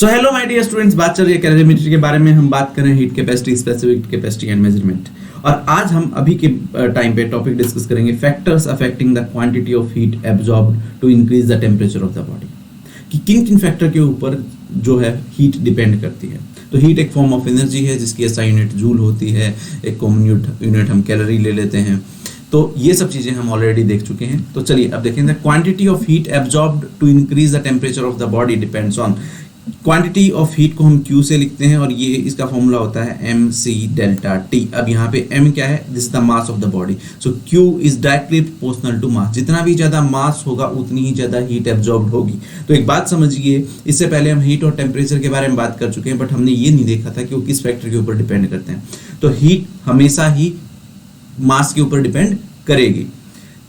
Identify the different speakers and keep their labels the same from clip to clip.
Speaker 1: So hello my dear students, बात चल रही है कैलोरीमेट्री के बारे में। हम बात कर रहे हैं heat capacity, specific capacity and measurement. और आज हम अभी के टाइम पे टॉपिक डिस्कस करेंगे factors affecting the quantity of heat absorbed to increase the temperature of the body. कि किन किन फैक्टर के ऊपर जो है हीट डिपेंड करती है। तो हीट एक फॉर्म ऑफ एनर्जी है जिसकी SI यूनिट जूल होती है, एक कॉमन यूनिट हम कैलोरी ले लेते हैं। तो ये सब चीजें हम ऑलरेडी देख चुके हैं। तो चलिए अब देखें, the quantity of heat absorbed to increase the temperature of the body depends on. Quantity of heat को हम Q से लिखते हैं और ये इसका फॉर्मूला होता है mc डेल्टा T। अब यहाँ पे m क्या है? This is the mass of the body. So Q is directly proportional to mass. जितना भी ज्यादा मास होगा उतनी ही ज्यादा हीट एब्जॉर्ब्ड होगी। तो एक बात समझिए, इससे पहले हम हीट और टेम्परेचर के बारे में बात कर चुके हैं, बट हमने ये नहीं देखा था कि वो किस फैक्टर के ऊपर डिपेंड करते हैं। तो हीट हमेशा ही मास के ऊपर डिपेंड करेगी।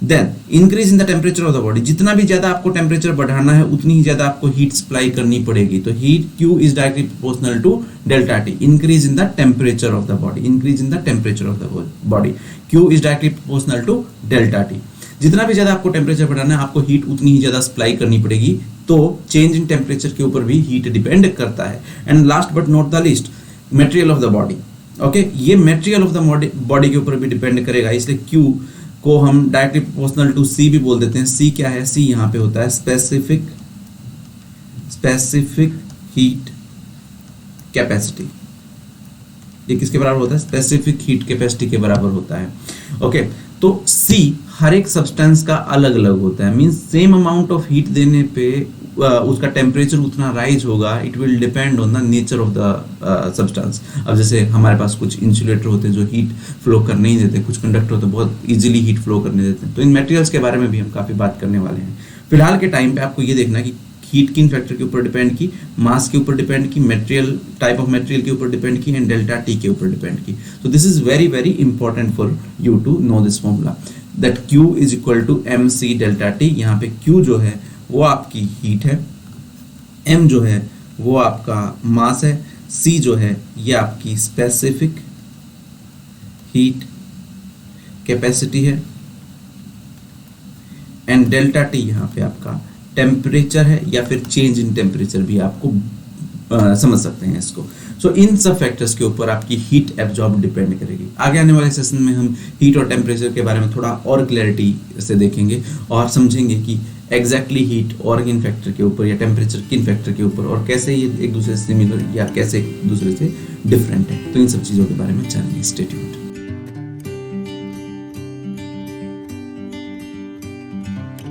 Speaker 1: Then increase in the temperature of the body. जितना भी ज्यादा आपको टेम्परेचर बढ़ाना है उतनी ही ज्यादा आपको हीट सप्लाई करनी पड़ेगी। तो heat Q is directly proportional to delta T। Increase in the temperature of the body, increase in the temperature of the body, Q is directly proportional to delta T। जितना भी ज्यादा आपको temperature बढ़ाना है आपको हीट उतनी ही ज्यादा supply करनी पड़ेगी। तो चेंज इन टेम्परेचर के ऊपर भी हीट डिपेंड करता है। And last but not the least, material of the body. Okay, ये मटेरियल ऑफ द बॉडी के ऊपर भी डिपेंड करेगा। इसलिए Q को हम डायरेक्टली प्रोपोर्शनल टू C भी बोल देते हैं। C क्या है? C यहाँ पे होता है स्पेसिफिक हीट कैपेसिटी। ये किसके बराबर होता है? स्पेसिफिक हीट कैपेसिटी के बराबर होता है। ओके, तो C हर एक सब्सटेंस का अलग अलग होता है। Means same amount of heat देने पे उसका टेम्परेचर उतना राइज होगा। It will depend on the nature of the substance. अब जैसे हमारे पास कुछ इंसुलेटर होते हैं जो हीट फ्लो करने ही देते हैं, कुछ कंडक्टर होते हैं बहुत इजीली हीट फ्लो करने देते हैं। तो इन मटेरियल्स के बारे में भी हम काफ़ी बात करने वाले हैं। फिलहाल के टाइम पे आपको ये देखना है कि हीट किन फैक्टर के ऊपर डिपेंड की, मास के ऊपर डिपेंड की, मटेरियल टाइप ऑफ मटेरियल के ऊपर डिपेंड की, एंड डेल्टा T के ऊपर डिपेंड की। तो this is very very important for you to know this formula that Q is equal to mc delta T। यहाँ पे Q जो है वो आपकी हीट है, m जो है वो आपका मास है, c जो है ये आपकी स्पेसिफिक हीट कैपेसिटी है, एंड डेल्टा T यहाँ पे आपका टेम्परेचर है, या फिर चेंज इन टेम्परेचर भी आपको समझ सकते हैं इसको। सो इन सब फैक्टर्स के ऊपर आपकी हीट एब्जॉर्ब डिपेंड करेगी। आगे आने वाले सेशन में हम हीट और टेम्परेचर के बारे में थोड़ा और क्लैरिटी से देखेंगे और समझेंगे कि एग्जैक्टली हीट और किन फैक्टर के ऊपर या टेम्परेचर किन फैक्टर के ऊपर और कैसे ये एक दूसरे से सिमिलर या कैसे एक दूसरे से डिफरेंट है। तो इन सब चीज़ों के बारे में जानेंगे। Stay tuned.